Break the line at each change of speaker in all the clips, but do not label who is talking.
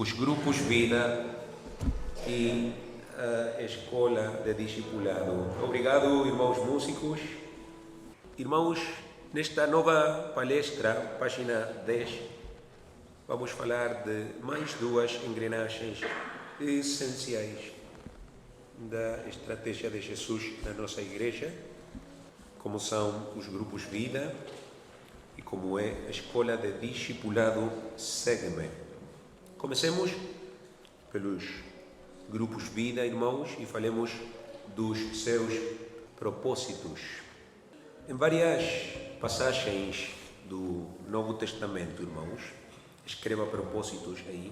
Os grupos Vida e a Escola de Discipulado. Obrigado, irmãos músicos. Irmãos, nesta nova palestra, página 10, vamos falar de mais duas engrenagens essenciais da estratégia de Jesus na nossa igreja, como são os grupos Vida e como é a Escola de Discipulado Segue-me. Comecemos pelos grupos Vida, irmãos, e falemos dos seus propósitos. Em várias passagens do Novo Testamento, irmãos, escreva propósitos aí,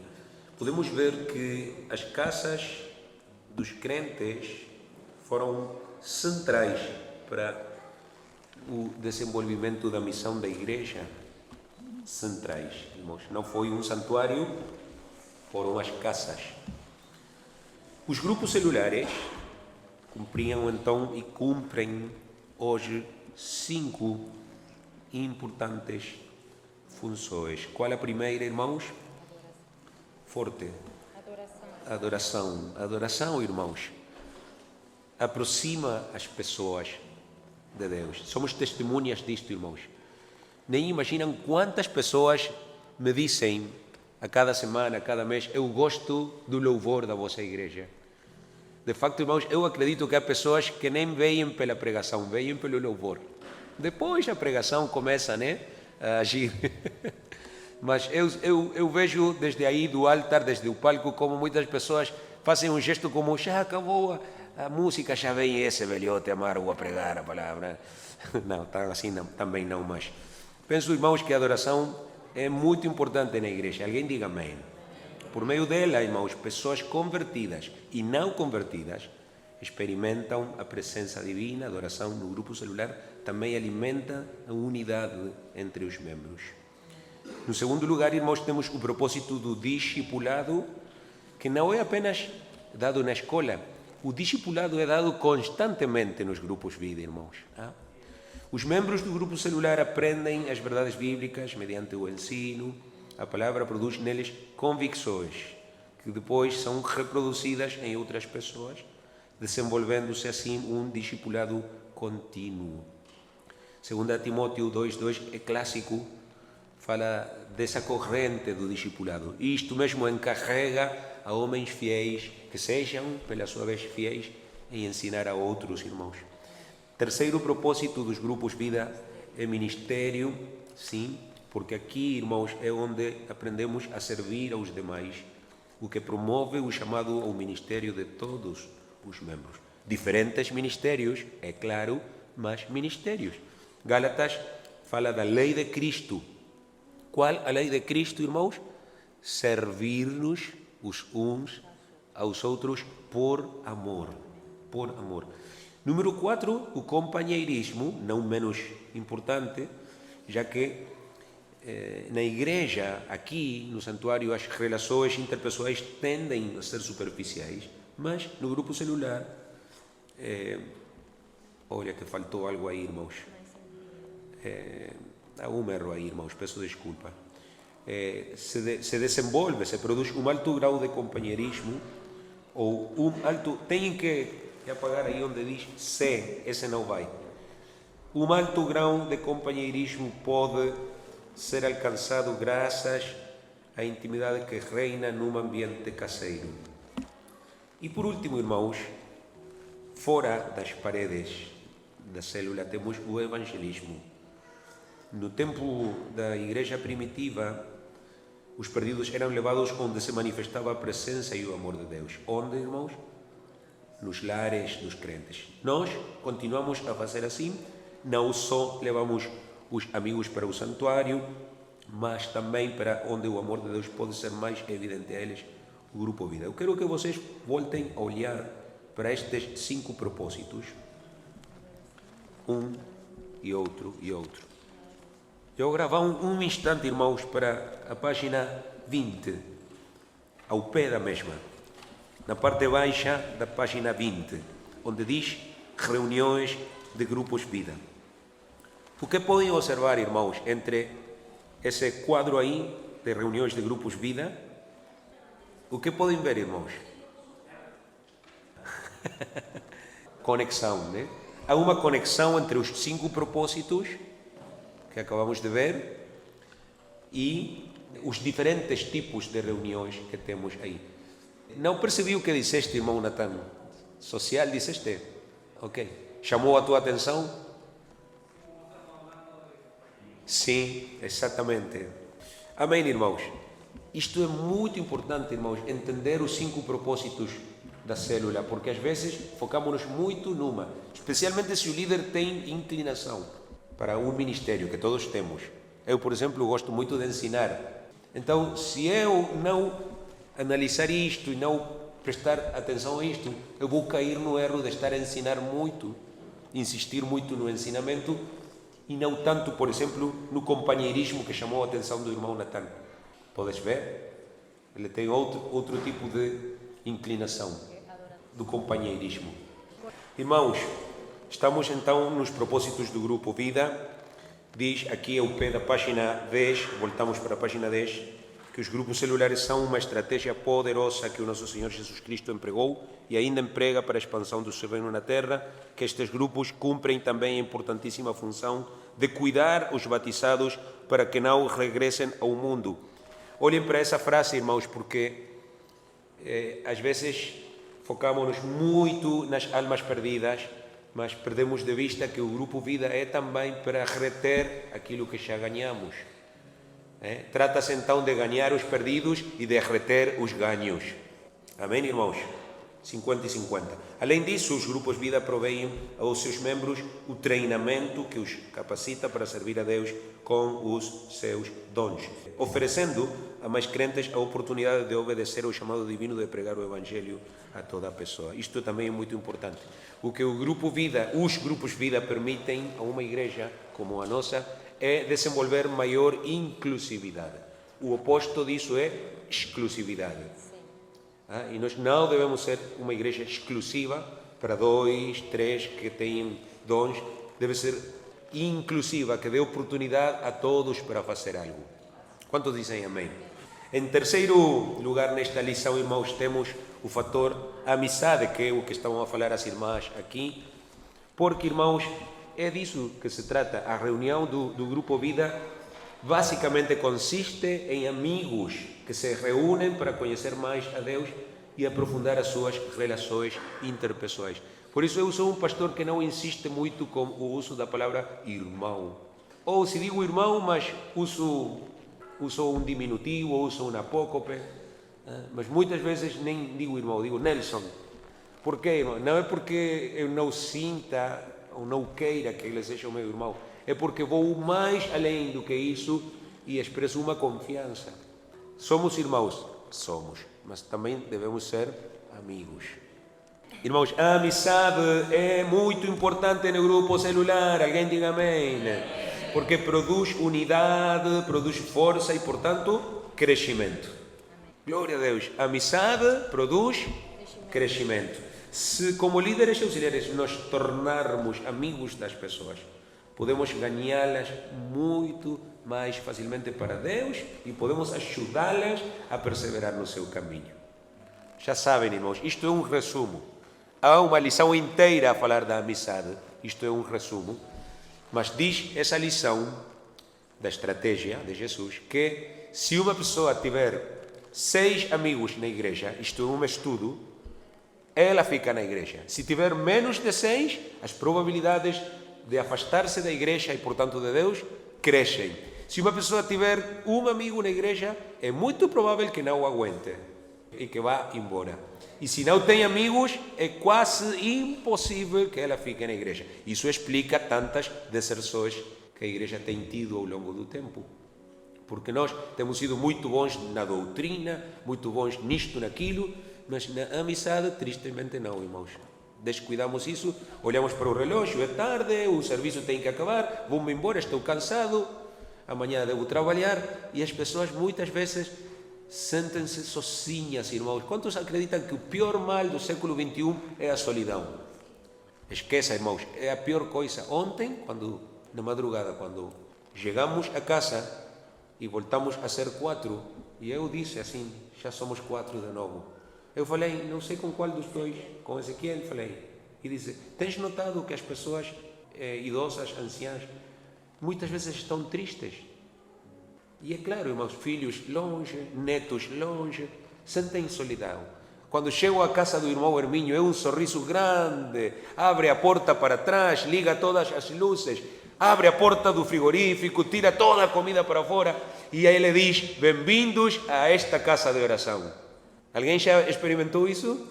podemos ver que as casas dos crentes foram centrais para o desenvolvimento da missão da igreja. Centrais, irmãos. Não foi um santuário, foram as casas. Os grupos celulares cumpriam então e cumprem hoje 5 importantes funções. Qual a primeira, irmãos? Forte. Adoração. Adoração, irmãos, aproxima as pessoas de Deus. Somos testemunhas disto, irmãos. Nem imaginam quantas pessoas me dizem a cada semana, a cada mês: eu gosto do louvor da vossa igreja. De facto, irmãos, eu acredito que há pessoas que nem veem pela pregação, veem pelo louvor. Depois a pregação começa, a agir. Mas eu vejo desde aí do altar, desde o palco, como muitas pessoas fazem um gesto como: já acabou a música, já vem esse velhote amargo a pregar a palavra. Não, assim não, também não, mas penso, irmãos, que a adoração é muito importante na igreja. Alguém diga amém. Por meio dela, irmãos, pessoas convertidas e não convertidas experimentam a presença divina. A adoração no grupo celular também alimenta a unidade entre os membros. No segundo lugar, irmãos, temos o propósito do discipulado, que não é apenas dado na escola. O discipulado é dado constantemente nos grupos Vida, irmãos. Os membros do grupo celular aprendem as verdades bíblicas mediante o ensino. A palavra produz neles convicções, que depois são reproduzidas em outras pessoas, desenvolvendo-se assim um discipulado contínuo. 2 Timóteo 2,2 é clássico, fala dessa corrente do discipulado. Isto mesmo encarrega a homens fiéis, que sejam, pela sua vez, fiéis em ensinar a outros, irmãos. Terceiro propósito dos grupos Vida é ministério, sim, porque aqui, irmãos, é onde aprendemos a servir aos demais, o que promove o chamado ao ministério de todos os membros. Diferentes ministérios, é claro, mas ministérios. Gálatas fala da lei de Cristo. Qual a lei de Cristo, irmãos? Servir-nos os uns aos outros por amor. Por amor. Número 4, o companheirismo, não menos importante, já que na igreja, aqui no santuário, as relações interpessoais tendem a ser superficiais, mas no grupo celular, olha que faltou algo aí, irmãos. Há um erro aí, irmãos, peço desculpa. Se desenvolve, se produz um alto grau de companheirismo, ou um alto, tem que apagar aí onde diz se, esse não vai. Um alto grau de companheirismo pode ser alcançado graças à intimidade que reina num ambiente caseiro. E por último, irmãos, fora das paredes da célula temos o evangelismo. No tempo da igreja primitiva, os perdidos eram levados onde se manifestava a presença e o amor de Deus. Onde, irmãos? Nos lares dos crentes. Nós continuamos a fazer assim, não só levamos os amigos para o santuário, mas também para onde o amor de Deus pode ser mais evidente a eles, o grupo Vida. Eu quero que vocês voltem a olhar para estes 5 propósitos, um e outro e outro. Eu agora vou um instante, irmãos, para a página 20, ao pé da mesma, na parte baixa da página 20, onde diz reuniões de grupos Vida. O que podem observar, irmãos, entre esse quadro aí de reuniões de grupos Vida O que podem ver, irmãos? Conexão, né? Há uma conexão entre os 5 propósitos que acabamos de ver e os diferentes tipos de reuniões que temos aí. Não percebi o que disseste, irmão Natan. Social, disseste? Ok. Chamou a tua atenção? Sim, exatamente. Amém, irmãos. Isto é muito importante, irmãos, entender os 5 propósitos da célula, porque às vezes focamos-nos muito numa, especialmente se o líder tem inclinação para um ministério, que todos temos. Eu, por exemplo, gosto muito de ensinar. Então, se eu não analisar isto e não prestar atenção a isto, eu vou cair no erro de estar a ensinar muito, insistir muito no ensinamento e não tanto, por exemplo, no companheirismo que chamou a atenção do irmão Natan. Podes ver? Ele tem outro tipo de inclinação do companheirismo. Irmãos, estamos então nos propósitos do Grupo Vida. Diz aqui ao pé da página 10, voltamos para a página 10, que os grupos celulares são uma estratégia poderosa que o nosso Senhor Jesus Cristo empregou e ainda emprega para a expansão do seu reino na terra, que estes grupos cumprem também a importantíssima função de cuidar os batizados para que não regressem ao mundo. Olhem para essa frase, irmãos, porque às vezes focamos-nos muito nas almas perdidas, mas perdemos de vista que o Grupo Vida é também para reter aquilo que já ganhamos. Trata-se então de ganhar os perdidos e de reter os ganhos. Amém, irmãos? 50 e 50. Além disso, os grupos Vida provêm aos seus membros o treinamento que os capacita para servir a Deus com os seus dons, oferecendo a mais crentes a oportunidade de obedecer ao chamado divino de pregar o Evangelho a toda a pessoa. Isto também é muito importante. O que os grupos Vida permitem a uma igreja como a nossa é desenvolver maior inclusividade. O oposto disso é exclusividade. E nós não devemos ser uma igreja exclusiva para 2, 3 que têm dons. Deve ser inclusiva, que dê oportunidade a todos para fazer algo. Quantos dizem amém? Em terceiro lugar, nesta lição, irmãos, temos o fator amizade, que é o que estavam a falar as irmãs aqui. Porque, irmãos, é disso que se trata. A reunião do Grupo Vida basicamente consiste em amigos que se reúnem para conhecer mais a Deus e aprofundar as suas relações interpessoais. Por isso eu sou um pastor que não insiste muito com o uso da palavra irmão. Ou se digo irmão, mas uso um diminutivo, ou uso um apócope, mas muitas vezes nem digo irmão, digo Nelson. Por quê, irmão? Não é porque eu não sinta ou não queira que ele seja o meu irmão, é porque vou mais além do que isso e expresso uma confiança. Somos irmãos? Somos, mas também devemos ser amigos. Irmãos, a amizade é muito importante no grupo celular. Alguém diga amém? Porque produz unidade, produz força e, portanto, crescimento. Glória a Deus. A amizade produz crescimento. Se, como líderes auxiliares, nos tornarmos amigos das pessoas, podemos ganhá-las muito mais facilmente para Deus e podemos ajudá-las a perseverar no seu caminho. Já sabem, irmãos, isto é um resumo. Há uma lição inteira a falar da amizade. Isto é um resumo. Mas diz essa lição da estratégia de Jesus que se uma pessoa tiver 6 amigos na igreja, isto é um estudo, ela fica na igreja. Se tiver menos de 6, as probabilidades de afastar-se da igreja e, portanto, de Deus, crescem. Se uma pessoa tiver um amigo na igreja, é muito provável que não o aguente e que vá embora. E se não tem amigos, é quase impossível que ela fique na igreja. Isso explica tantas deserções que a igreja tem tido ao longo do tempo. Porque nós temos sido muito bons na doutrina, muito bons nisto, naquilo, mas na amizade, tristemente não, irmãos. Descuidamos isso, olhamos para o relógio, é tarde, o serviço tem que acabar, vou-me embora, estou cansado, amanhã devo trabalhar, e as pessoas muitas vezes sentem-se sozinhas, irmãos. Quantos acreditam que o pior mal do século XXI é a solidão? Esqueça, irmãos, é a pior coisa. Ontem, na madrugada, quando chegamos a casa e voltamos a ser 4, E eu disse assim, já somos 4 de novo. Eu falei, não sei com qual dos dois, com Ezequiel, falei. E disse, tens notado que as pessoas idosas, anciãs, muitas vezes estão tristes? E é claro, irmãos, filhos longe, netos longe, sentem solidão. Quando chego à casa do irmão Hermínio, é um sorriso grande, abre a porta para trás, liga todas as luzes, abre a porta do frigorífico, tira toda a comida para fora e aí ele diz, bem-vindos a esta casa de oração. Alguém já experimentou isso?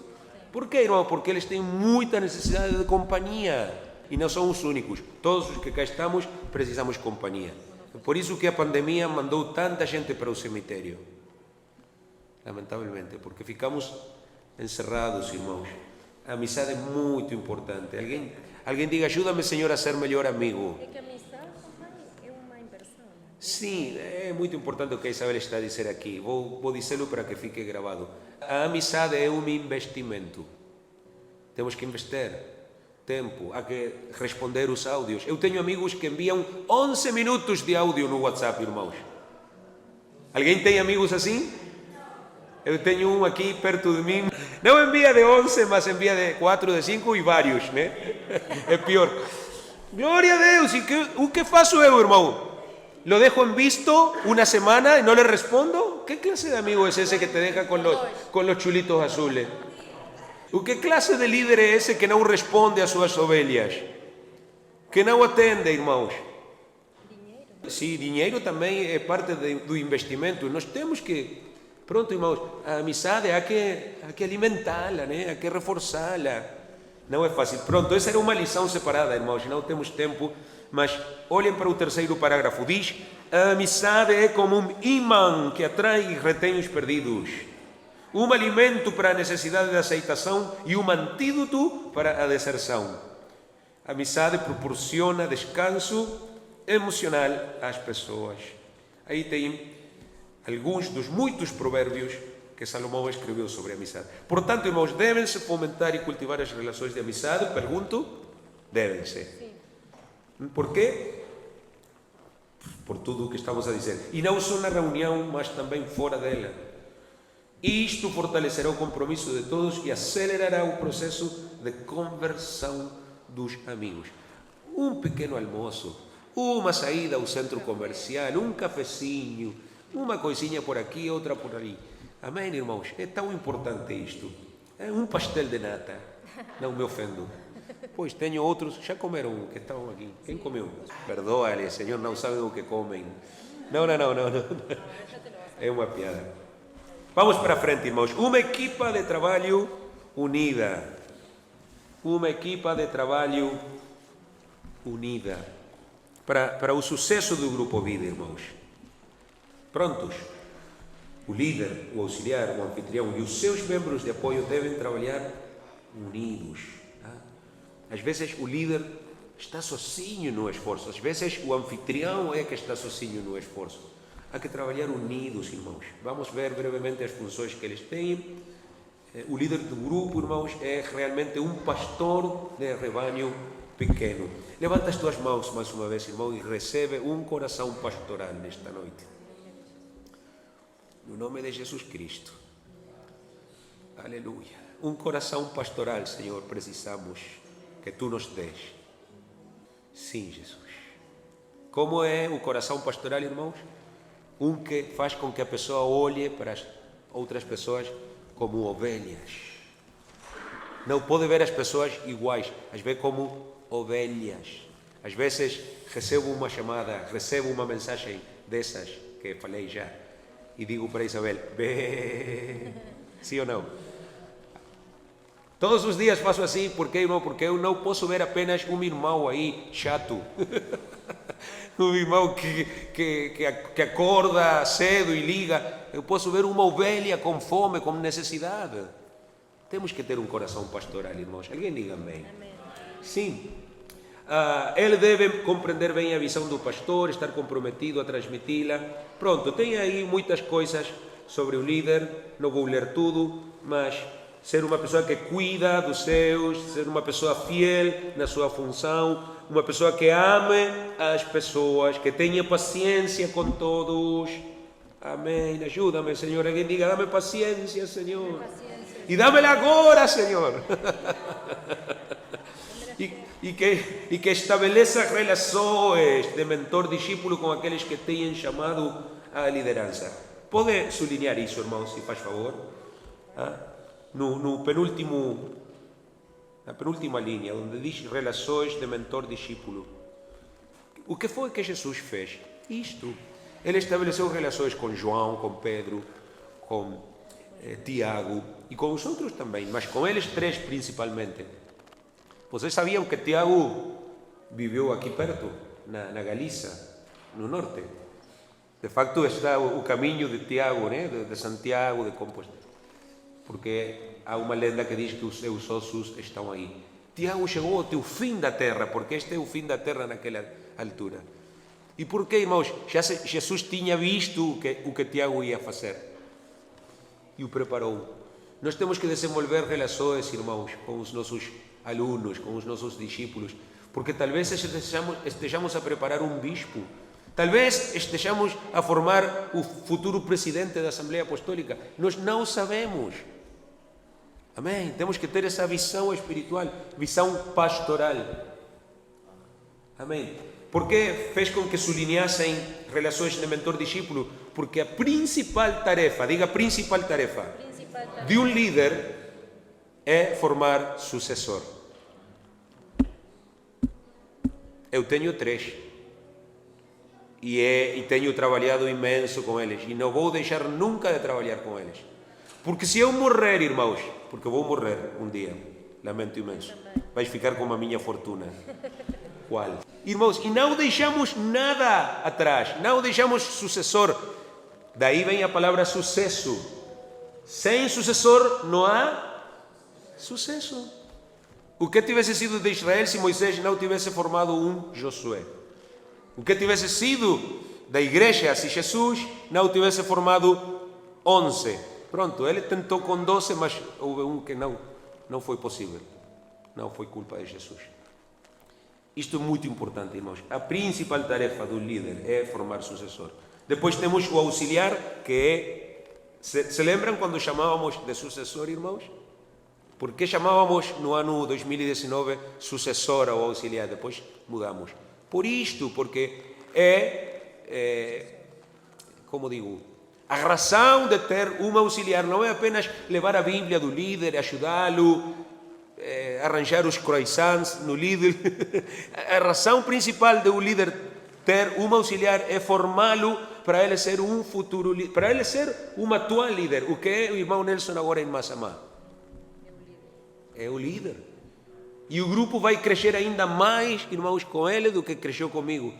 Por quê, irmão? Porque eles têm muita necessidade de companhia e não são os únicos. Todos os que cá estamos precisamos de companhia. Por isso que a pandemia mandou tanta gente para o cemitério. Lamentavelmente, porque ficamos encerrados, irmãos. A amizade é muito importante. Alguém diga, ajuda-me, Senhor, a ser melhor amigo.
É que a amizade é uma inversão.
Sim, é muito importante o que a Isabel está a dizer aqui. Vou dizê-lo para que fique gravado. A amizade é um investimento. Temos que investir tempo, há que responder os áudios. Eu tenho amigos que enviam 11 minutos de áudio no WhatsApp, irmãos. Alguém tem amigos assim? Eu tenho um aqui perto de mim. Não envia de 11, mas envia de 4, de 5 e vários, né? É pior. Glória a Deus. E o que faço eu, irmão? Lo dejo en visto una semana y no le respondo. ¿Qué clase de amigo es ese que te deja con los chulitos azules? ¿Qué clase de líder é ese que não responde às suas ovelhas? Que não atende, irmãos? Dinheiro. Sim, dinheiro também é parte do investimento. Nós temos que... Pronto, irmãos, a amizade há que alimentá-la, né? Há que reforçá-la. Não é fácil. Pronto, essa era uma lição separada, irmãos. Não temos tempo, mas olhem para o terceiro parágrafo. Diz, a amizade é como um imã que atrai e retém os perdidos. Um alimento para a necessidade de aceitação e um antídoto para a deserção. A amizade proporciona descanso emocional às pessoas. Aí tem alguns dos muitos provérbios que Salomão escreveu sobre a amizade. Portanto, irmãos, devem-se fomentar e cultivar as relações de amizade? Pergunto, devem-se. Por quê? Por tudo o que estamos a dizer. E não só na reunião, mas também fora dela. Isto fortalecerá o compromisso de todos e acelerará o processo de conversão dos amigos. Um pequeno almoço, uma saída ao centro comercial, um cafezinho, uma coisinha por aqui, outra por ali. Amém, irmãos? É tão importante isto. É um pastel de nata. Não me ofendo. Pois tenho outros, já comeram que estavam aqui. Quem comeu? Perdoa-lhe, Senhor, não sabem o que comem. Não. É uma piada. Vamos para frente, irmãos. Uma equipa de trabalho unida. Uma equipa de trabalho unida. Para o sucesso do Grupo Vida, irmãos. Prontos? O líder, o auxiliar, o anfitrião e os seus membros de apoio devem trabalhar unidos. Tá? Às vezes o líder está sozinho no esforço. Às vezes o anfitrião é que está sozinho no esforço. Há que trabalhar unidos, irmãos. Vamos ver brevemente as funções que eles têm. O líder do grupo, irmãos, é realmente um pastor de rebanho pequeno. Levanta as tuas mãos mais uma vez, irmão, e recebe um coração pastoral nesta noite. No nome de Jesus Cristo. Aleluia. Um coração pastoral, Senhor, precisamos que Tu nos dês. Sim, Jesus. Como é o coração pastoral, irmãos? Um que faz com que a pessoa olhe para as outras pessoas como ovelhas. Não pode ver as pessoas iguais, as vê como ovelhas. Às vezes recebo uma chamada, recebo uma mensagem dessas que falei já e digo para Isabel, vê, sim ou não? Todos os dias faço assim, por quê, irmão? Porque eu não posso ver apenas um irmão aí chato. Um irmão que acorda cedo e liga. Eu posso ver uma ovelha com fome, com necessidade. Temos que ter um coração pastoral, irmãos. Alguém diga amém. Amém. Sim. Ele deve compreender bem a visão do pastor, estar comprometido a transmiti-la. Pronto, tem aí muitas coisas sobre o líder. Não vou ler tudo, mas ser uma pessoa que cuida dos seus, ser uma pessoa fiel na sua função, uma pessoa que ame as pessoas, que tenha paciência com todos. Amén. Ayúdame, Señor. Alguien diga, dame paciencia, Señor.
Paciencia.
Y dámela ahora, Señor. E que estabeleça relações de mentor-discípulo com aqueles que tenham chamado à liderança. Pode sublinhar isso, irmão, se faz favor? Na penúltima linha, onde diz relações de mentor-discípulo. O que foi que Jesus fez? Isto. Ele estabeleceu relações com João, com Pedro, com Tiago e com os outros também, mas com eles três principalmente. Vocês sabiam que Tiago viveu aqui perto, na Galícia, no norte? De facto, está o caminho de Tiago, né? de Santiago, de Compostela. Porque há uma lenda que diz que os seus ossos estão aí. Tiago chegou até o fim da terra, porque este é o fim da terra naquela altura. E por quê, irmãos? Jesus tinha visto o que Tiago ia fazer e o preparou. Nós temos que desenvolver relações, irmãos, com os nossos alunos, com os nossos discípulos, porque talvez estejamos a preparar um bispo, talvez estejamos a formar o futuro presidente da Assembleia Apostólica. Nós não sabemos. Amém? Temos que ter essa visão espiritual, visão pastoral. Amém? Por que fez com que sublinhassem relações de mentor-discípulo? Porque a principal tarefa, diga principal tarefa, de um líder é formar sucessor. Eu tenho 3 e tenho trabalhado imenso com eles e não vou deixar nunca de trabalhar com eles. Porque se eu morrer, irmãos, porque eu vou morrer um dia, lamento imenso, vais ficar com a minha fortuna. Qual? Irmãos, e não deixamos nada atrás, não deixamos sucessor. Daí vem a palavra sucesso. Sem sucessor não há sucesso. O que tivesse sido de Israel se Moisés não tivesse formado um Josué? O que tivesse sido da igreja se Jesus não tivesse formado 11? Pronto, ele tentou com 12, mas houve um que não foi possível. Não foi culpa de Jesus. Isto é muito importante, irmãos. A principal tarefa do líder é formar sucessor. Depois temos o auxiliar, que é... Se lembram quando chamávamos de sucessor, irmãos? Por que chamávamos no ano 2019 sucessora ou auxiliar? Depois mudamos. Por isto, porque como digo, a razão de ter um auxiliar não é apenas levar a Bíblia do líder, ajudá-lo, arranjar os croissants no Lidl. A razão principal de um líder ter um auxiliar é formá-lo para ele ser um futuro líder, para ele ser um atual líder. O que é o irmão Nelson agora em Massamá? É o líder. E o grupo vai crescer ainda mais, irmãos, com ele do que cresceu comigo.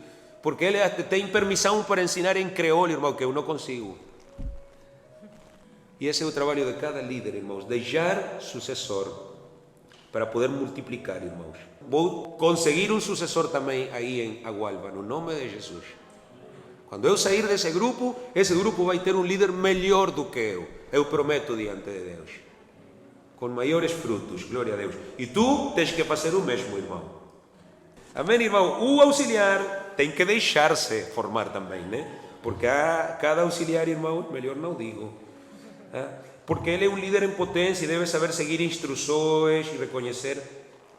Porque ele até tem permissão para ensinar em creole, irmão, que eu não consigo. E esse é o trabalho de cada líder, irmãos. Deixar sucessor para poder multiplicar, irmãos. Vou conseguir um sucessor também aí em Agualva, no nome de Jesus. Quando eu sair desse grupo, esse grupo vai ter um líder melhor do que eu. Eu prometo diante de Deus. Com maiores frutos, glória a Deus. E tu tens que fazer o mesmo, irmão. Amém, irmão? O auxiliar tem que deixar-se formar também, né? Porque cada auxiliar, irmão, melhor não digo. Porque ele é um líder em potência e deve saber seguir instruções e reconhecer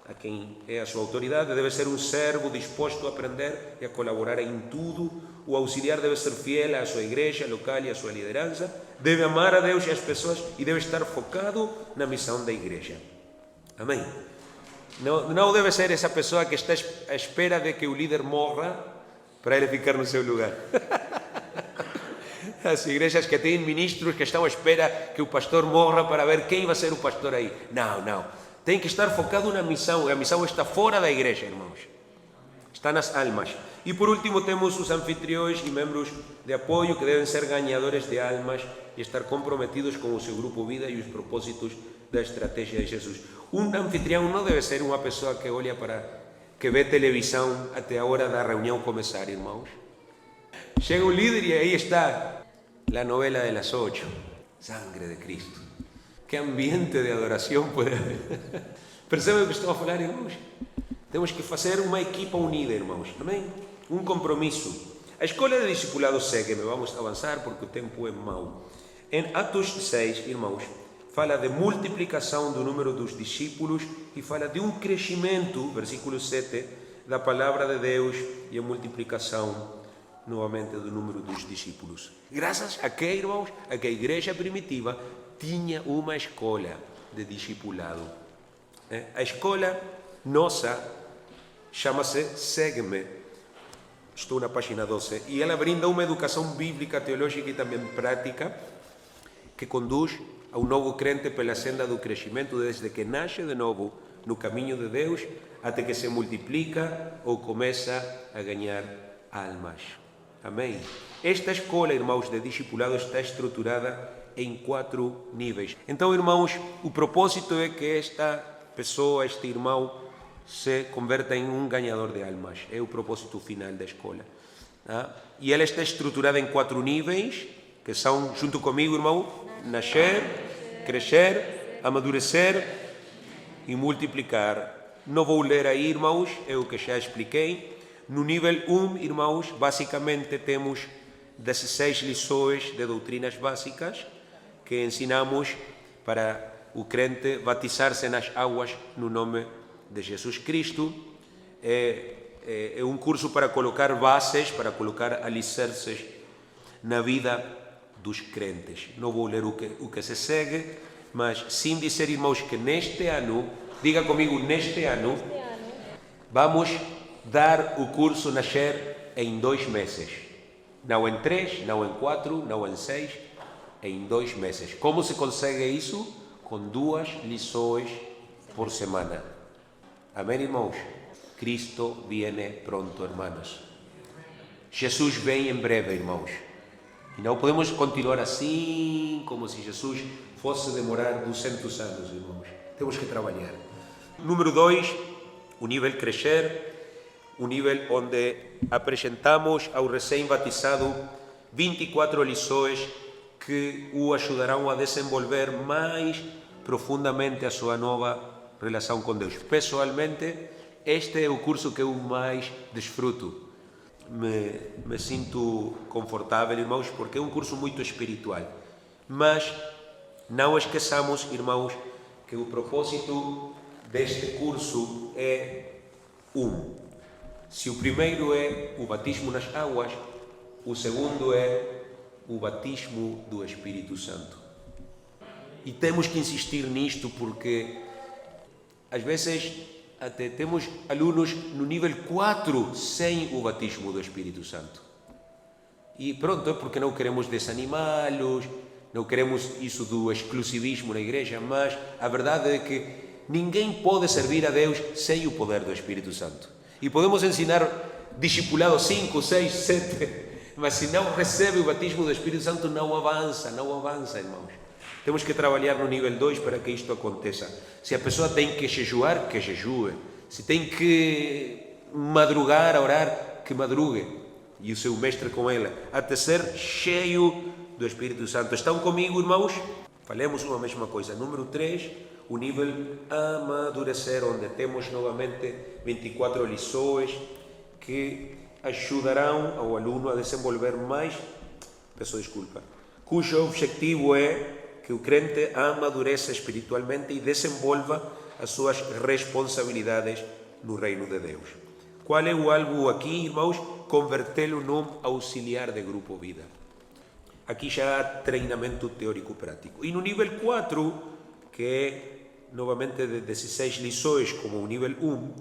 a quem é a sua autoridade. Deve ser um servo disposto a aprender e a colaborar em tudo. O auxiliar deve ser fiel à sua igreja local e à sua liderança. Deve amar a Deus e as pessoas e deve estar focado na missão da igreja. Amém? Não deve ser essa pessoa que está à espera de que o líder morra para ele ficar no seu lugar. As igrejas que têm ministros que estão à espera que o pastor morra para ver quem vai ser o pastor aí. Não. Tem que estar focado na missão. A missão está fora da igreja, irmãos. Está nas almas. E por último temos os anfitriões e membros de apoio que devem ser ganhadores de almas e estar comprometidos com o seu grupo vida e os propósitos da estratégia de Jesus. Um anfitrião não deve ser uma pessoa que olha que vê televisão até a hora da reunião começar, irmãos. Chega o líder e aí está a novela de las 8, Sangre de Cristo. Que ambiente de adoração pode haver. Percebem o que estou a falar, irmãos? Temos que fazer uma equipa unida, irmãos. Amém? Um compromisso. A escola de discipulado segue-me, vamos avançar porque o tempo é mau. Em Atos 6, irmãos, fala de multiplicação do número dos discípulos e fala de um crescimento, versículo 7, da palavra de Deus e a multiplicação novamente do número dos discípulos. Graças a que, irmãos, a que a igreja primitiva tinha uma escola de discipulado. A escola nossa chama-se Segue-me. Estou na página 12. E ela brinda uma educação bíblica, teológica e também prática que conduz ao novo crente pela senda do crescimento desde que nasce de novo no caminho de Deus até que se multiplica ou começa a ganhar almas. Amém? Esta escola, irmãos, de discipulado está estruturada em 4 níveis. Então, irmãos, o propósito é que esta pessoa, este irmão, se converta em um ganhador de almas. É o propósito final da escola. E ela está estruturada em 4 níveis, que são, junto comigo, irmão, nascer, crescer, amadurecer e multiplicar. Não vou ler aí, irmãos, é o que já expliquei. No nível 1, irmãos, basicamente temos 16 lições de doutrinas básicas que ensinamos para o crente batizar-se nas águas no nome de Jesus Cristo. É um curso para colocar bases, para colocar alicerces na vida dos crentes. Não vou ler o que se segue, mas sim dizer, irmãos, que neste ano, diga comigo, neste ano, vamos dar o curso Nascer em 2 meses. Não em 3, não em 4, não em 6, em 2 meses. Como se consegue isso? Com 2 lições por semana. Amém, irmãos? Cristo viene pronto, hermanos. Jesus vem em breve, irmãos. E não podemos continuar assim, como se Jesus fosse demorar 200 anos, irmãos. Temos que trabalhar. Número 2, o nível crescer. Um nível onde apresentamos ao recém-batizado 24 lições que o ajudarão a desenvolver mais profundamente a sua nova relação com Deus. Pessoalmente, este é o curso que eu mais desfruto. Me sinto confortável, irmãos, porque é um curso muito espiritual. Mas não esqueçamos, irmãos, que o propósito deste curso é se o primeiro é o batismo nas águas, o segundo é o batismo do Espírito Santo. E temos que insistir nisto porque, às vezes, até temos alunos no nível 4 sem o batismo do Espírito Santo. E pronto, é porque não queremos desanimá-los, não queremos isso do exclusivismo na igreja, mas a verdade é que ninguém pode servir a Deus sem o poder do Espírito Santo. E podemos ensinar discipulado 5, 6, 7, mas se não recebe o batismo do Espírito Santo, não avança, irmãos. Temos que trabalhar no nível 2 para que isto aconteça. Se a pessoa tem que jejuar, que jejue. Se tem que madrugar a orar, que madrugue. E o seu mestre com ela, até ser cheio do Espírito Santo. Estão comigo, irmãos? Falemos uma mesma coisa. Número 3, o nível amadurecer, onde temos novamente 24 lições que ajudarão ao aluno a desenvolver mais, cujo objetivo é que o crente amadureça espiritualmente e desenvolva as suas responsabilidades no reino de Deus. Qual é o alvo aqui, irmãos? Convertê-lo num auxiliar de grupo vida. Aqui já há treinamento teórico-prático. E no nível 4, que é novamente de 16 lições, como o nível 1,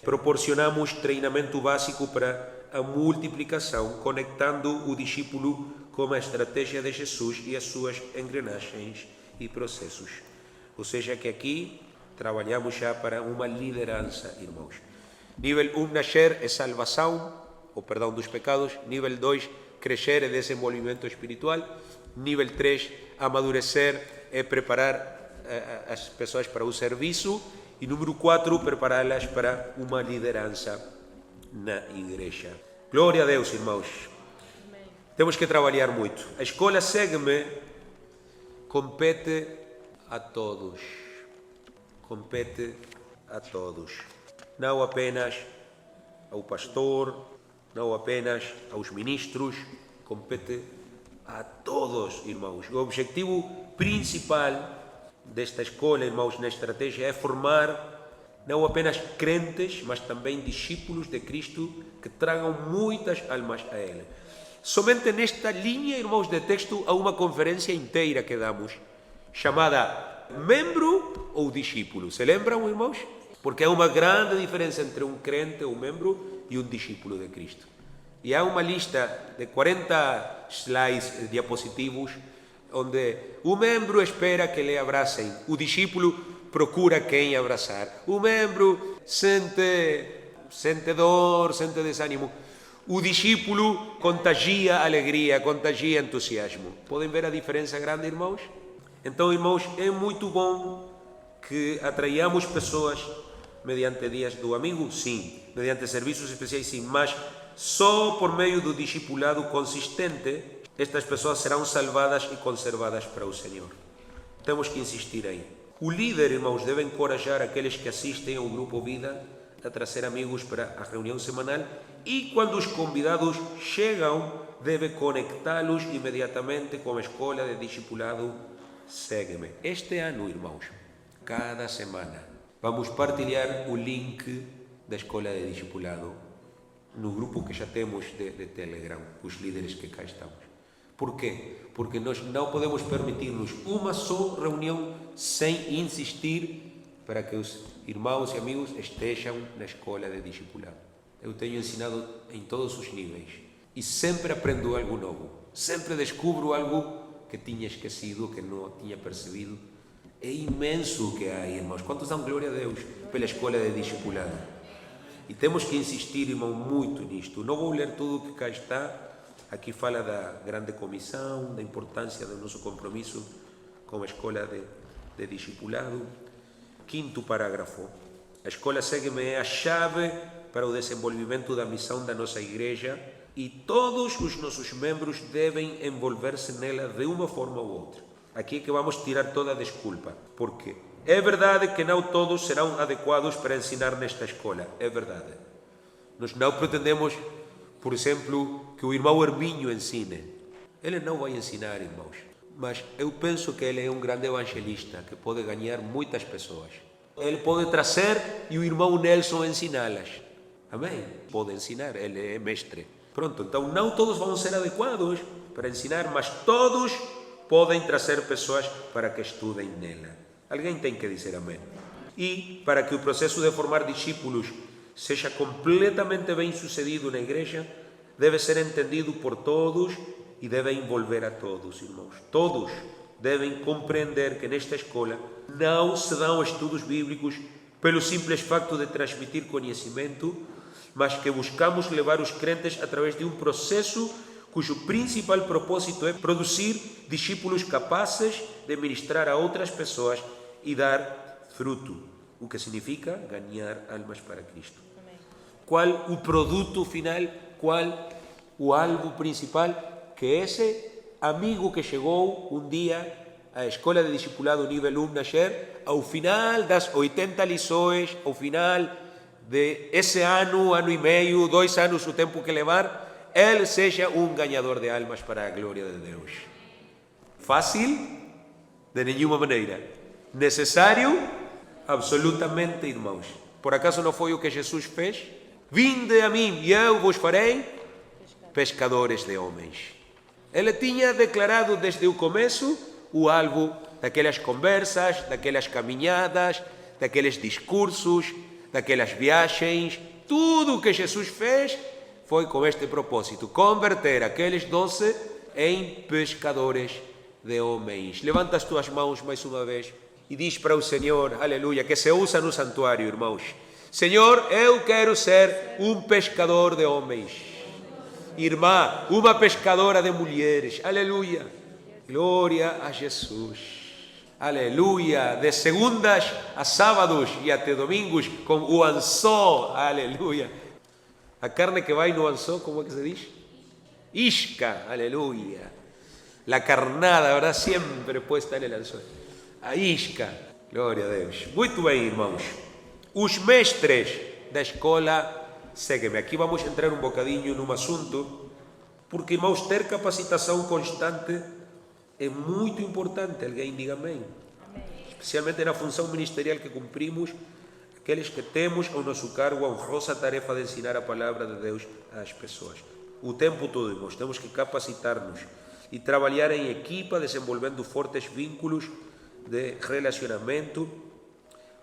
proporcionamos treinamento básico para a multiplicação, conectando o discípulo com a estratégia de Jesus e as suas engrenagens e processos. Ou seja, que aqui trabalhamos já para uma liderança, irmãos. Nível 1, nascer é salvação, ou perdão dos pecados. Nível 2, crescer é desenvolvimento espiritual. Nível 3, amadurecer é preparar as pessoas para o serviço. E número 4, prepará-las para uma liderança na igreja. Glória a Deus, irmãos. Amém. Temos que trabalhar muito. A escola Segue-me compete a todos. Compete a todos. Não apenas ao pastor, não apenas aos ministros, compete a todos, irmãos. O objetivo principal desta escola, irmãos, na estratégia é formar não apenas crentes, mas também discípulos de Cristo que tragam muitas almas a Ele. Somente nesta linha, irmãos, de texto, há uma conferência inteira que damos, chamada membro ou discípulo. Se lembram, irmãos? Porque há uma grande diferença entre um crente ou membro e um discípulo de Cristo. E há uma lista de 40 slides, diapositivos, onde o membro espera que lhe abracem, o discípulo procura quem abraçar, o membro sente dor, sente desânimo, o discípulo contagia alegria, contagia entusiasmo. Podem ver a diferença grande, irmãos? Então, irmãos, é muito bom que atraiamos pessoas mediante dias do amigo, sim, mediante serviços especiais, sim, mas só por meio do discipulado consistente estas pessoas serão salvadas e conservadas para o Senhor. Temos que insistir aí. O líder, irmãos, deve encorajar aqueles que assistem ao Grupo Vida a trazer amigos para a reunião semanal e, quando os convidados chegam, deve conectá-los imediatamente com a escola de discipulado Segue-me. Este ano, irmãos, cada semana, vamos partilhar o link da escola de discipulado no grupo que já temos de Telegram, os líderes que cá estamos. Por quê? Porque nós não podemos permitir-nos uma só reunião sem insistir para que os irmãos e amigos estejam na escola de discipulado. Eu tenho ensinado em todos os níveis e sempre aprendo algo novo, sempre descubro algo que tinha esquecido, que não tinha percebido. É imenso o que há, irmãos. Quantos dão glória a Deus pela escola de discipulado? E temos que insistir, irmão, muito nisto. Não vou ler tudo o que cá está. Aqui fala da grande comissão, da importância do nosso compromisso com a escola de discipulado. 5º parágrafo. A escola Segue-me é a chave para o desenvolvimento da missão da nossa igreja e todos os nossos membros devem envolver-se nela de uma forma ou outra. Aqui é que vamos tirar toda a desculpa. Por quê? É verdade que não todos serão adequados para ensinar nesta escola. É verdade. Nós não pretendemos, por exemplo, que o irmão Hermínio ensine. Ele não vai ensinar, irmãos. Mas eu penso que ele é um grande evangelista que pode ganhar muitas pessoas. Ele pode trazer e o irmão Nelson ensiná-las. Amém? Pode ensinar, ele é mestre. Pronto, então não todos vão ser adequados para ensinar, mas todos podem trazer pessoas para que estudem nela. Alguém tem que dizer amém. E para que o processo de formar discípulos seja completamente bem sucedido na igreja, deve ser entendido por todos e deve envolver a todos, irmãos. Todos devem compreender que nesta escola não se dão estudos bíblicos pelo simples facto de transmitir conhecimento, mas que buscamos levar os crentes através de um processo cujo principal propósito é produzir discípulos capazes de ministrar a outras pessoas e dar fruto, o que significa ganhar almas para Cristo. Amém. Qual o produto final? Qual o alvo principal? Que esse amigo que chegou um dia à escola de discipulado nível 1 nascer, ao final das 80 lições, ao final de esse ano e meio, 2 anos, o tempo que levar, ele seja um ganhador de almas para a glória de Deus. Fácil? De nenhuma maneira. Necessário? Absolutamente, irmãos. Por acaso não foi o que Jesus fez? Vinde a mim e eu vos farei pescadores de homens. Ele tinha declarado desde o começo o alvo daquelas conversas, daquelas caminhadas, daqueles discursos, daquelas viagens. Tudo o que Jesus fez foi com este propósito, converter aqueles 12 em pescadores de homens. Levanta as tuas mãos mais uma vez e diz para o Senhor, aleluia, que se usa no santuário, irmãos. Senhor, eu quero ser um pescador de homens. Irmã, uma pescadora de mulheres, aleluia. Glória a Jesus. Aleluia. De segundas a sábados e até domingos com o anzol, aleluia. A carne que vai no anzol, como é que se diz? Isca, aleluia. La carnada, ¿verdad? Siempre puesta en el anzol. A isca, glória a Deus. Muito bem, irmãos. Os mestres da escola segue-me. Aqui vamos entrar um bocadinho num assunto, porque, irmãos, ter capacitação constante é muito importante. Alguém diga amém. Especialmente na função ministerial que cumprimos, aqueles que temos ao nosso cargo a honrosa tarefa de ensinar a palavra de Deus às pessoas. O tempo todo, irmãos, temos que capacitar-nos e trabalhar em equipa, desenvolvendo fortes vínculos de relacionamento.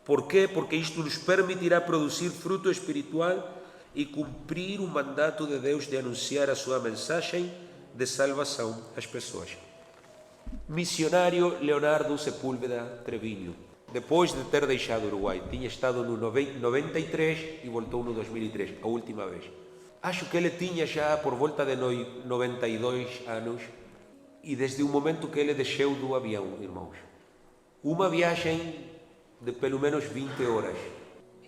Por quê? Porque isto nos permitirá produzir fruto espiritual e cumprir o mandato de Deus de anunciar a sua mensagem de salvação às pessoas. Missionário Leonardo Sepúlveda Treviño, depois de ter deixado o Uruguai, tinha estado no 93 e voltou no 2003, a última vez. Acho que ele tinha já por volta de 92 anos, e desde o momento que ele desceu do avião, irmãos, uma viagem de pelo menos 20 horas.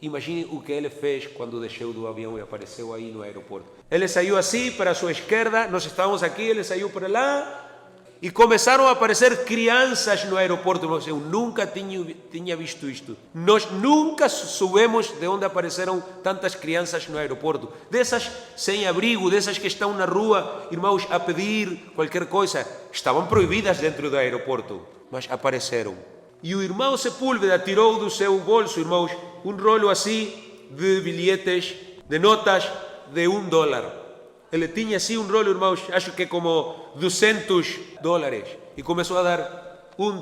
Imagine o que ele fez quando desceu do avião e apareceu aí no aeroporto. Ele saiu assim para a sua esquerda, nós estávamos aqui, ele saiu para lá, e começaram a aparecer crianças no aeroporto. Eu nunca tinha visto isto. Nós nunca soubemos de onde apareceram tantas crianças no aeroporto. Dessas sem abrigo, dessas que estão na rua, irmãos, a pedir qualquer coisa. Estavam proibidas dentro do aeroporto, mas apareceram. E o irmão Sepúlveda tirou do seu bolso, irmãos, um rolo assim de bilhetes, de notas de $1. Ele tinha assim um rolo, irmãos, acho que como $200. E começou a dar $1,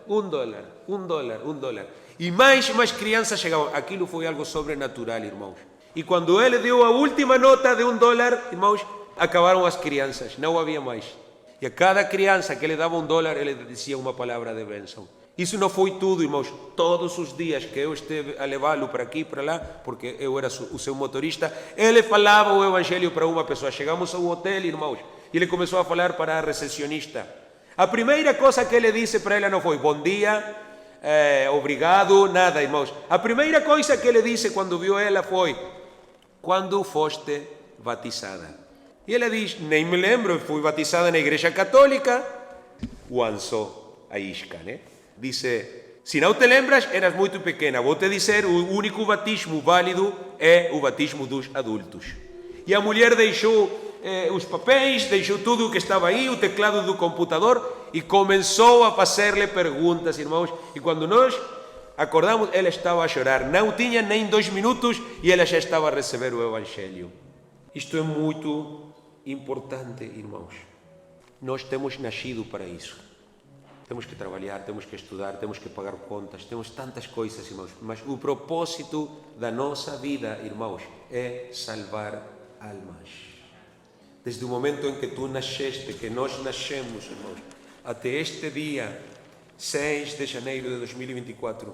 $1, $1, $1. E mais crianças chegavam. Aquilo foi algo sobrenatural, irmãos. E quando ele deu a última nota de $1, irmãos, acabaram as crianças. Não havia mais. E a cada criança que ele dava $1, ele dizia uma palavra de bênção. Isso não foi tudo, irmãos. Todos os dias que eu esteve a levá-lo para aqui e para lá, porque eu era o seu motorista, ele falava o evangelho para uma pessoa. Chegamos ao hotel, irmãos, e ele começou a falar para a recepcionista. A primeira coisa que ele disse para ela não foi bom dia, obrigado, nada, irmãos. A primeira coisa que ele disse quando viu ela foi: quando foste batizada? E ela diz: nem me lembro, fui batizada na igreja católica. Lançou a isca, né? Dice: se não te lembras, eras muito pequena. Vou te dizer, o único batismo válido é o batismo dos adultos. E a mulher deixou os papéis, deixou tudo o que estava aí, o teclado do computador, e começou a fazer-lhe perguntas, irmãos. E quando nós acordamos, ela estava a chorar. Não tinha nem 2 minutos e ela já estava a receber o evangelho. Isto é muito importante, irmãos. Nós temos nascido para isso. Temos que trabalhar, temos que estudar, temos que pagar contas, temos tantas coisas, irmãos. Mas o propósito da nossa vida, irmãos, é salvar almas. Desde o momento em que tu nasceste, que nós nascemos, irmãos, até este dia, 6 de janeiro de 2024,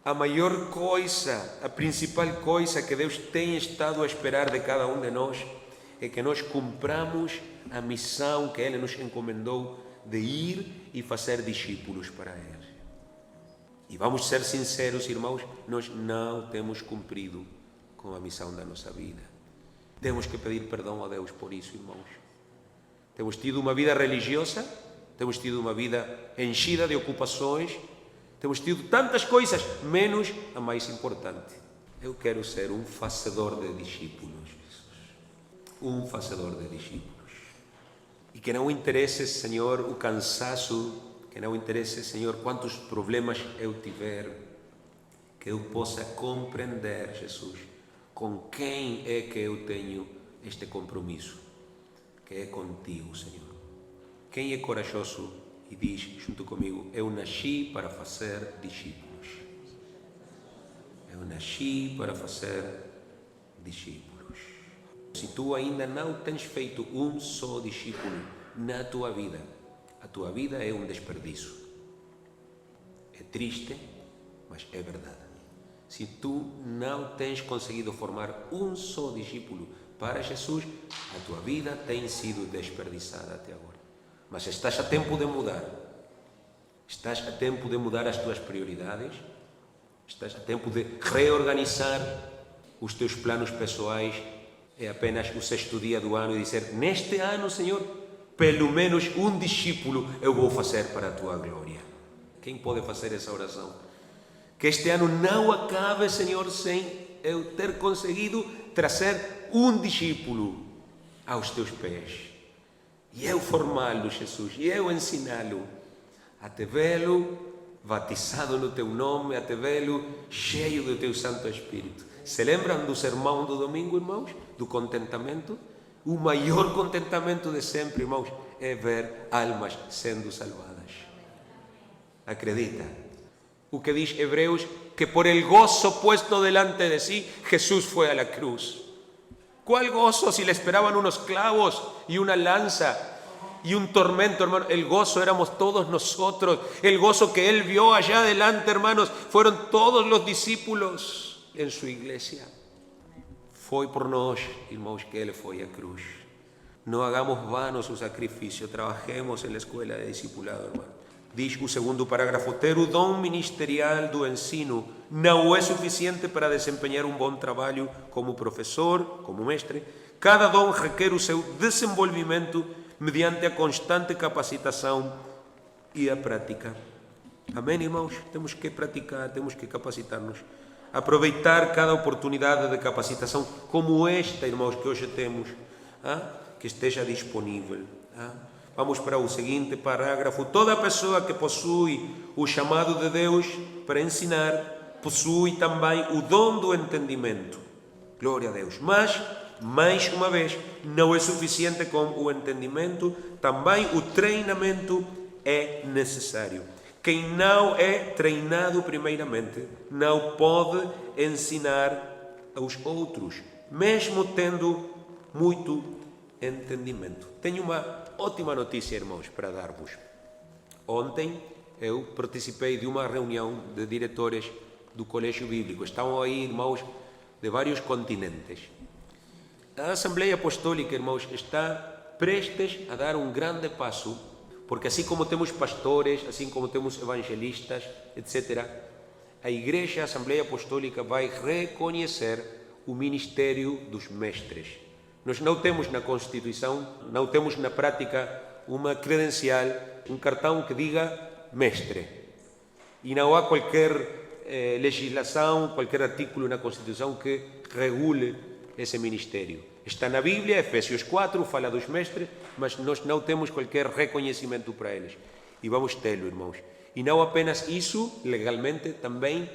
a maior coisa, a principal coisa que Deus tem estado a esperar de cada um de nós é que nós cumpramos a missão que Ele nos encomendou de ir e fazer discípulos para Ele. E vamos ser sinceros, irmãos, nós não temos cumprido com a missão da nossa vida. Temos que pedir perdão a Deus por isso, irmãos. Temos tido uma vida religiosa, temos tido uma vida enchida de ocupações, temos tido tantas coisas, menos a mais importante. Eu quero ser um fazedor de discípulos, Jesus. Um fazedor de discípulos. E que não interesse, Senhor, o cansaço, que não interesse, Senhor, quantos problemas eu tiver, que eu possa compreender, Jesus, com quem é que eu tenho este compromisso, que é contigo, Senhor. Quem é corajoso e diz junto comigo: eu nasci para fazer discípulos. Eu nasci para fazer discípulos. Se tu ainda não tens feito um só discípulo na tua vida, a tua vida é um desperdício. É triste, mas é verdade. Se tu não tens conseguido formar um só discípulo para Jesus, a tua vida tem sido desperdiçada até agora. Mas estás a tempo de mudar. Estás a tempo de mudar as tuas prioridades. Estás a tempo de reorganizar os teus planos pessoais. É apenas o 6º dia do ano e dizer: neste ano, Senhor, pelo menos um discípulo eu vou fazer para a tua glória. Quem pode fazer essa oração? Que este ano não acabe, Senhor, sem eu ter conseguido trazer um discípulo aos teus pés. E eu formá-lo, Jesus, e eu ensiná-lo a te vê-lo batizado no teu nome, a te vê-lo cheio do teu Santo Espírito. Se lembram do sermão do domingo, irmãos? Do contentamento? O maior contentamento de sempre, irmãos, é ver almas sendo salvadas. Acredita. O que diz Hebreus, que por el gozo puesto delante de sí, Jesús fue a la cruz. ¿Cuál gozo si le esperaban unos clavos y una lanza y un tormento, hermano? El gozo éramos todos nosotros. El gozo que él vio allá adelante, hermanos, fueron todos los discípulos en su iglesia. Foi por nós, irmãos, que ele foi à cruz. Não hagamos vano o sacrifício, trabajemos na escola de discipulado, hermano. Diz o segundo parágrafo: ter o dom ministerial do ensino não é suficiente para desempenhar um bom trabalho como professor, como mestre. Cada dom requer o seu desenvolvimento mediante a constante capacitação e a prática. Amém, irmãos? Temos que praticar, temos que capacitar-nos. Aproveitar cada oportunidade de capacitação como esta, irmãos, que hoje temos, que esteja disponível. Vamos para o seguinte parágrafo. Toda pessoa que possui o chamado de Deus para ensinar, possui também o dom do entendimento. Glória a Deus. Mas, mais uma vez, não é suficiente com o entendimento, também o treinamento é necessário. Quem não é treinado primeiramente não pode ensinar aos outros, mesmo tendo muito entendimento. Tenho uma ótima notícia, irmãos, para dar-vos. Ontem eu participei de uma reunião de diretores do Colégio Bíblico. Estavam aí irmãos de vários continentes. A Assembleia Apostólica, irmãos, está prestes a dar um grande passo, porque assim como temos pastores, assim como temos evangelistas, etc., a Igreja, a Assembleia Apostólica, vai reconhecer o ministério dos mestres. Nós não temos na Constituição, não temos na prática uma credencial, um cartão que diga mestre. E não há qualquer legislação, qualquer artículo na Constituição que regule esse ministério. Está na Bíblia, Efésios 4, fala dos mestres, mas nós não temos qualquer reconhecimento para eles. E vamos tê-lo, irmãos. E não apenas isso, legalmente, também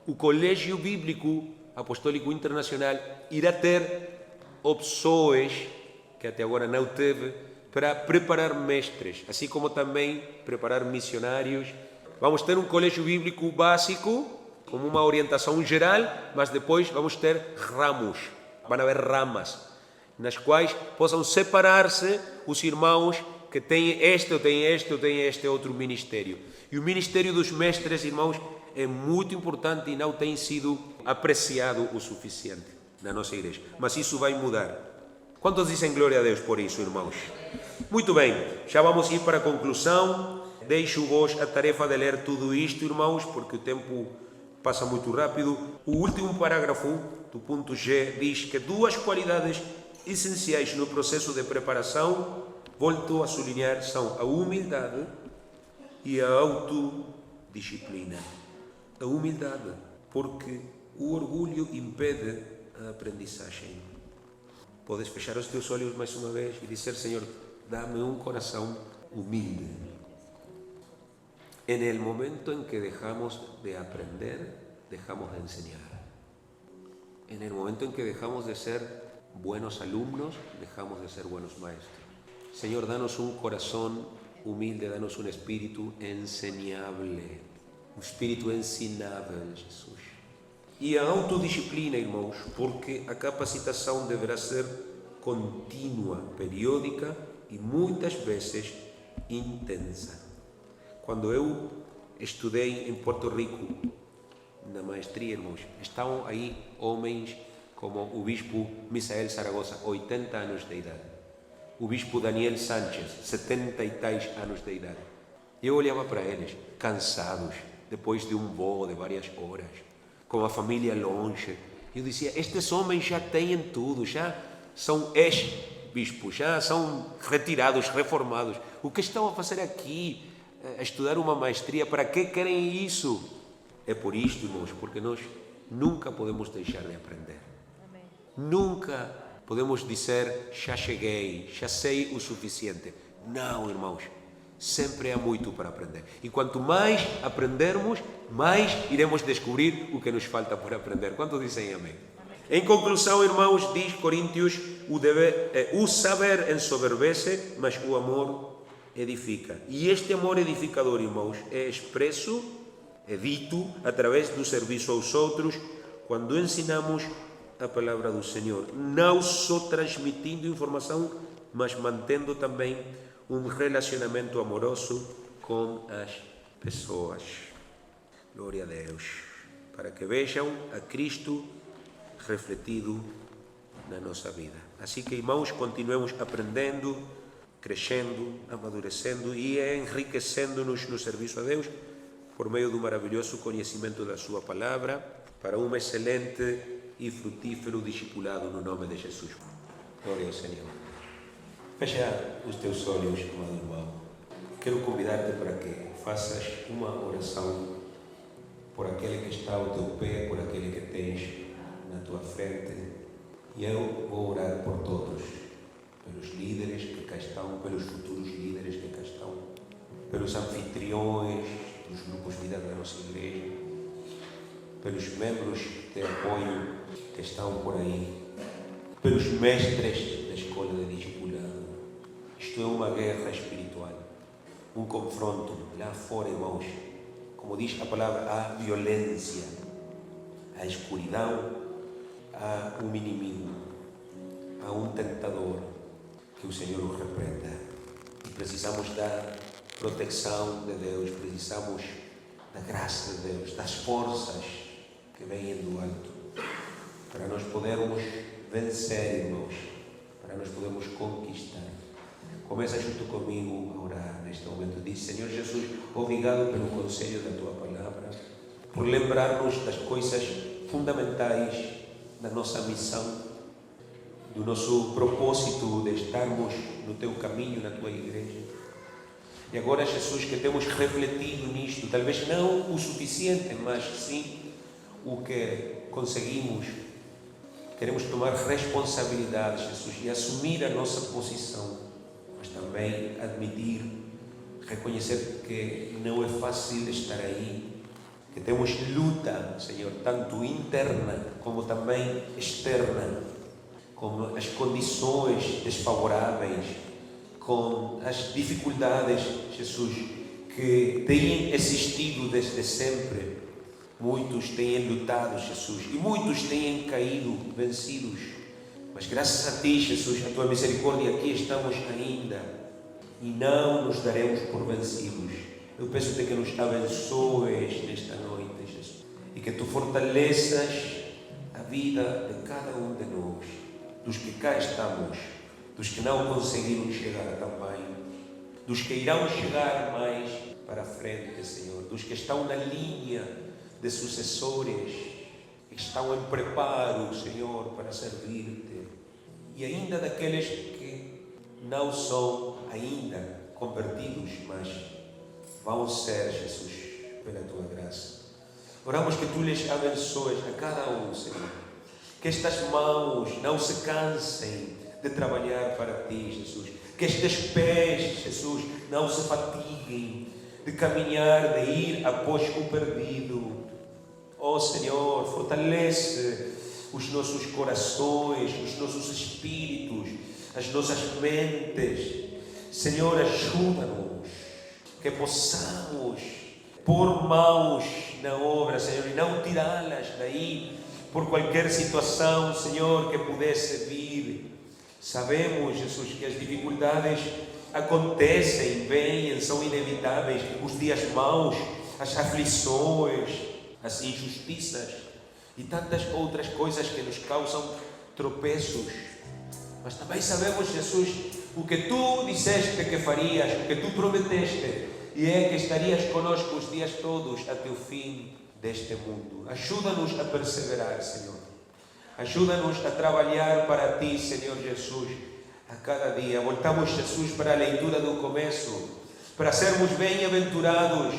o Colégio Bíblico Apostólico Internacional irá ter opções que até agora não teve para preparar mestres, assim como também preparar missionários. Vamos ter um colégio bíblico básico, como uma orientação geral, mas depois vamos ter ramos, vão haver ramas, nas quais possam separar-se os irmãos que têm este, ou têm este, ou têm este outro ministério. E o ministério dos mestres, irmãos, é muito importante e não tem sido apreciado o suficiente na nossa igreja. Mas isso vai mudar. Quantos dizem glória a Deus por isso, irmãos? Muito bem, já vamos ir para a conclusão. Deixo-vos a tarefa de ler tudo isto, irmãos, porque o tempo passa muito rápido. O último parágrafo do ponto G diz que duas qualidades essenciais no processo de preparação, volto a sublinhar, são a humildade e a autodisciplina. A humildade, porque o orgulho impede a aprendizagem. Podes fechar os teus olhos mais uma vez e dizer: Senhor, dá-me um coração humilde. En el momento en que dejamos de aprender, dejamos de enseñar. En el momento en que dejamos de ser buenos alumnos, dejamos de ser buenos maestros. Señor, danos un corazón humilde, danos un espíritu enseñable, un espíritu ensinável, Jesus. E a autodisciplina, irmãos, porque a capacitação deverá ser contínua, periódica e muitas vezes intensa. Quando eu estudei em Porto Rico, na maestria, irmãos, estavam aí homens como o bispo Misael Zaragoza, 80 anos de idade. O bispo Daniel Sánchez, 70 e tais anos de idade. Eu olhava para eles, cansados, depois de um voo de várias horas, com a família longe. Eu dizia: estes homens já têm tudo, já são ex-bispos, já são retirados, reformados. O que estão a fazer aqui? A estudar uma maestria? Para que querem isso? É por isto, irmãos, porque nós nunca podemos deixar de aprender. Amém. Nunca podemos dizer, já cheguei, já sei o suficiente. Não, irmãos. Sempre há muito para aprender. E quanto mais aprendermos, mais iremos descobrir o que nos falta por aprender. Quanto dizem amém? Em conclusão, irmãos, diz Coríntios, o saber ensoberbece, mas o amor edifica. E este amor edificador, irmãos, é expresso, é dito, através do serviço aos outros, quando ensinamos a palavra do Senhor. Não só transmitindo informação, mas mantendo também um relacionamento amoroso com as pessoas. Glória a Deus. Para que vejam a Cristo refletido na nossa vida. Assim que, irmãos, continuemos aprendendo, crescendo, amadurecendo e enriquecendo-nos no serviço a Deus por meio do maravilhoso conhecimento da sua palavra para um excelente e frutífero discipulado no nome de Jesus. Glória ao Senhor. Fecha os teus olhos, amado irmão. Quero convidar-te para que faças uma oração por aquele que está ao teu pé, por aquele que tens na tua frente. E eu vou orar por todos, pelos líderes que cá estão, pelos futuros líderes que cá estão, pelos anfitriões dos grupos de vida da nossa igreja, pelos membros de apoio que estão por aí, pelos mestres da escola de discipulado. Isto é uma guerra espiritual, um confronto lá fora, irmãos. Como diz a palavra, há violência, há escuridão, há um inimigo, há um tentador, que o Senhor o repreenda. E precisamos da proteção de Deus, precisamos da graça de Deus, das forças que vêm do alto, para nós podermos vencer, irmãos, para nós podermos conquistar. Começa junto comigo a orar neste momento. Diz: Senhor Jesus, obrigado pelo conselho da Tua palavra, por lembrar-nos das coisas fundamentais da nossa missão, do nosso propósito de estarmos no Teu caminho, na Tua igreja. E agora, Jesus, que temos refletido nisto, talvez não o suficiente, mas sim o que conseguimos, queremos tomar responsabilidade, Jesus, e assumir a nossa posição, mas também admitir, reconhecer que não é fácil estar aí, que temos luta, Senhor, tanto interna como também externa, com as condições desfavoráveis, com as dificuldades, Jesus, que têm existido desde sempre. Muitos têm lutado, Jesus, e muitos têm caído, vencidos. Mas graças a Ti, Jesus, a Tua misericórdia, aqui estamos ainda e não nos daremos por vencidos. Eu peço-te que nos abençoes nesta noite, Jesus, e que Tu fortaleças a vida de cada um de nós, dos que cá estamos, dos que não conseguiram chegar também, dos que irão chegar mais para a frente, Senhor, dos que estão na linha de sucessores, que estão em preparo, Senhor, para servir-te, e ainda daqueles que não são ainda convertidos, mas vão ser, Jesus, pela Tua graça. Oramos que Tu lhes abençoes a cada um, Senhor, que estas mãos não se cansem de trabalhar para Ti, Jesus, que estes pés, Jesus, não se fatiguem de caminhar, de ir após o perdido. Oh Senhor, fortalece os nossos corações, os nossos espíritos, as nossas mentes. Senhor, ajuda-nos, que possamos pôr mãos na obra, Senhor, e não tirá-las daí por qualquer situação, Senhor, que pudesse vir. Sabemos, Jesus, que as dificuldades acontecem, vêm, são inevitáveis, os dias maus, as aflições, as injustiças e tantas outras coisas que nos causam tropeços. Mas também sabemos, Jesus, o que Tu disseste que farias, o que Tu prometeste, e é que estarias conosco os dias todos até o fim deste mundo. Ajuda-nos a perseverar, Senhor. Ajuda-nos a trabalhar para Ti, Senhor Jesus, a cada dia. Voltamos, Jesus, para a leitura do começo, para sermos bem-aventurados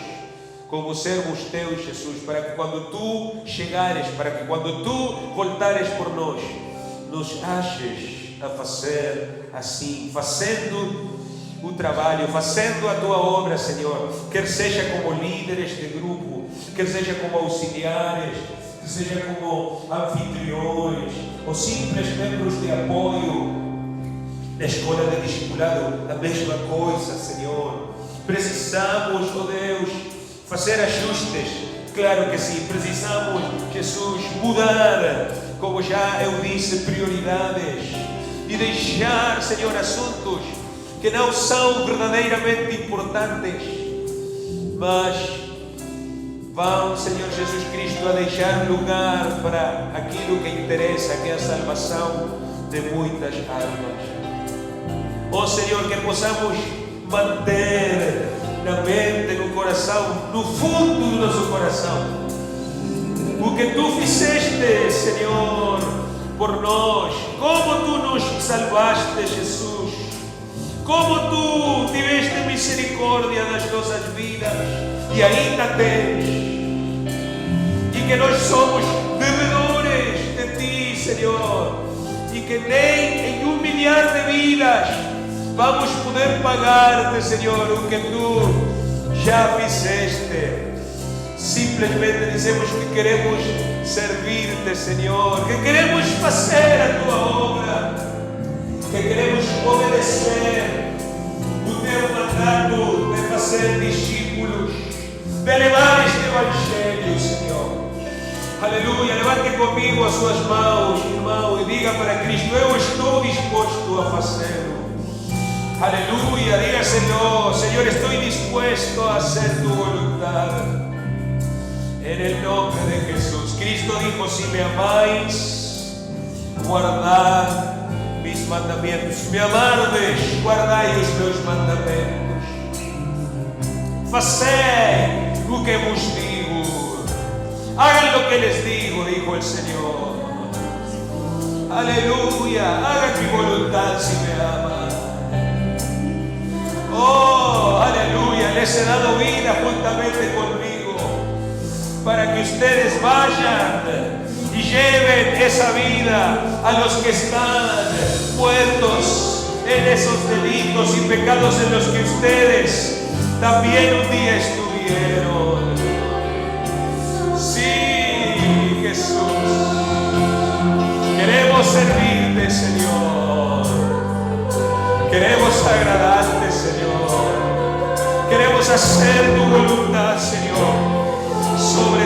como servos Teus, Jesus, para que quando Tu chegares, para que quando Tu voltares por nós, nos aches a fazer assim, fazendo o trabalho, fazendo a tua obra, Senhor, quer seja como líderes de grupo, quer seja como auxiliares, quer seja como anfitriões, ou simples membros de apoio na escola de discipulado, a mesma coisa, Senhor. Precisamos, oh Deus, fazer ajustes, claro que sim, precisamos, Jesus, mudar, como já eu disse, prioridades, e deixar, Senhor, assuntos que não são verdadeiramente importantes, mas vão, Senhor Jesus Cristo, a deixar lugar para aquilo que interessa, que é a salvação de muitas almas. Oh Senhor, que possamos manter na mente, no coração, no fundo do nosso coração, o que Tu fizeste, Senhor, por nós, como Tu nos salvaste, Jesus, como Tu tiveste misericórdia das nossas vidas e ainda tens, e que nós somos devedores de Ti, Senhor, e que nem em 1 milhar de vidas vamos poder pagar-te, Senhor, o que Tu já fizeste. Simplesmente dizemos que queremos servir-te, Senhor, que queremos fazer a Tua obra, que queremos obedecer o Teu mandato de fazer discípulos, de levar este Evangelho, Senhor. Aleluia, levante comigo as suas mãos, irmão, e diga para Cristo: eu estou disposto a fazê-lo. Aleluia, diga: Senhor, Senhor, estou dispuesto a hacer tu voluntad. En el nombre de Jesús. Cristo dijo: si me amáis, guardad mis mandamientos. Me amardes, guardai os meus mandamentos. Facei o que vos digo. Hagan lo que les digo, dijo el Señor. Aleluya, hagan mi voluntad si me aman. Oh, aleluya, les he dado vida juntamente conmigo, para que ustedes vayan y lleven esa vida a los que están muertos en esos delitos y pecados en los que ustedes también un día estuvieron. Sí, Jesús, queremos servirte, Señor, queremos agradarte, Señor, queremos hacer tu voluntad, Señor, sobre